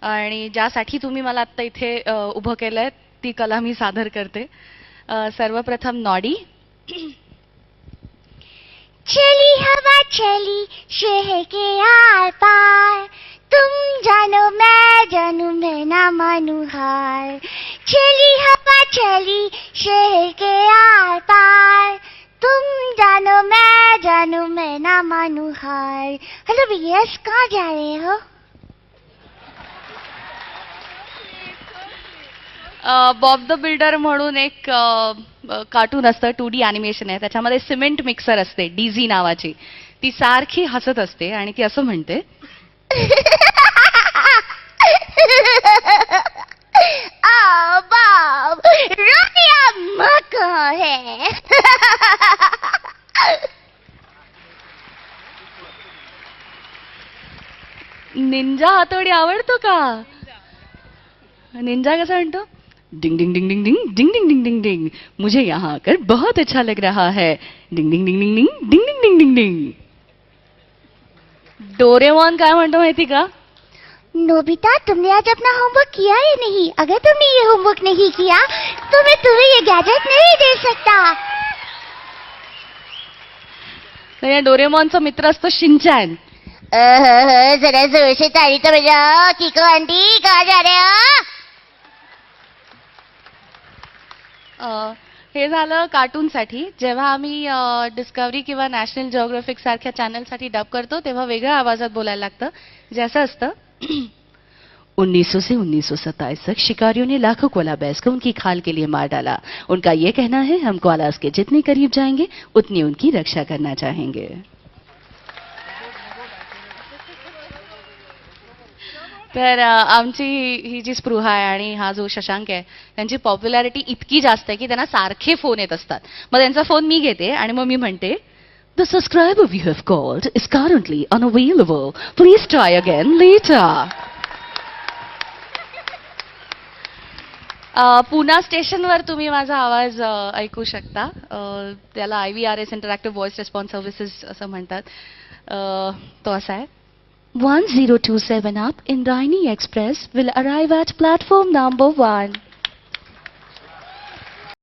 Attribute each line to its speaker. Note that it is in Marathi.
Speaker 1: आणि ज्यासाठी तुम्ही मला आत्ता इथे उभं केलंय ती कला मी सादर करते. सर्वप्रथम नॉडी.
Speaker 2: चली हवा चली शहर के आर पार, तुम जानो मैं ना मानू हार. चली हवा चली शहर के आर पार, तुम जानो मैं ना मानू हार. हेलो भैया, कहाँ जा रहे हो?
Speaker 1: बॉब द बिल्डर म्हणून एक कार्टून असतं, 2D ॲनिमेशन आहे. त्याच्यामध्ये सिमेंट मिक्सर असते डीझी नावाची. ती सारखी हसत असते आणि ती असं म्हणते,
Speaker 2: बॉब, रोटियां मक्खन है.
Speaker 1: निंजा हातोडी आवडतो का? निंजा कसा म्हणतो? डिंग डिंग डिंग डिंग डिंग डिंग डिंग डिंग डिंग डिंग, मुझे यहाँ आकर बहुत अच्छा लग रहा है. डिंग डिंग डिंग डिंग डिंग डिंग डिंग डिंग डिंग डिंग. डोरेमॉन काय म्हणतो माहिती का?
Speaker 2: नोबिता, तुमने आज अपना होमवर्क किया या नहीं? अगर तुमने ये होमवर्क नहीं किया तो मैं तुम्हें ये गैजेट नहीं दे सकता.
Speaker 1: तर या डोरेमॉनचा मित्र असतो शिनचॅन.
Speaker 2: जरा जोर से ताली तो बजाओ. किको आंटी, कहाँ जा रहे हो?
Speaker 1: हे झालं कार्टूनसाठी. जेव्हा आम्ही डिस्कवरी किंवा नॅशनल जिओग्राफिक सारख्या चॅनलसाठी डब करतो तेव्हा वेगळ्या आवाजात बोलायला लागतं, जे असं असतं. 1900 से 1927 तक शिकारियों ने लाखों कोला बैर्स को उनकी खाल के लिए मार डाला. उनका ये कहना है हम कोआलास के जितने करीब जाएंगे उतनी उनकी रक्षा करना चाहेंगे. तर आमची ही जी स्पृहा आहे आणि हा जो शशांक आहे त्यांची पॉप्युलॅरिटी इतकी जास्त आहे की त्यांना सारखे फोन येत असतात. मग त्यांचा फोन मी घेते आणि मग मी म्हणते, the subscriber you have called is currently unavailable, please try again later. Pune स्टेशनवर तुम्ही माझा आवाज ऐकू शकता. त्याला IVRS interactive voice response services असं म्हणतात. तो असा आहे. 1027 up Indrayani Express will arrive at platform number 1.